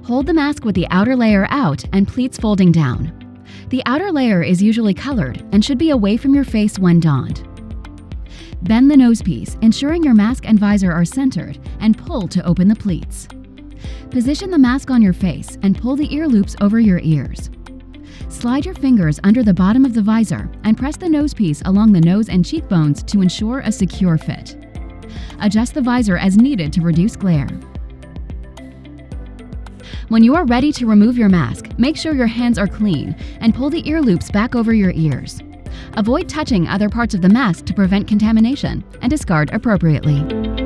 Hold the mask with the outer layer out and pleats folding down. The outer layer is usually colored and should be away from your face when donned. Bend the nose piece, ensuring your mask and visor are centered, and pull to open the pleats. Position the mask on your face and pull the ear loops over your ears. Slide your fingers under the bottom of the visor and press the nose piece along the nose and cheekbones to ensure a secure fit. Adjust the visor as needed to reduce glare. When you are ready to remove your mask, make sure your hands are clean and pull the ear loops back over your ears. Avoid touching other parts of the mask to prevent contamination, and discard appropriately.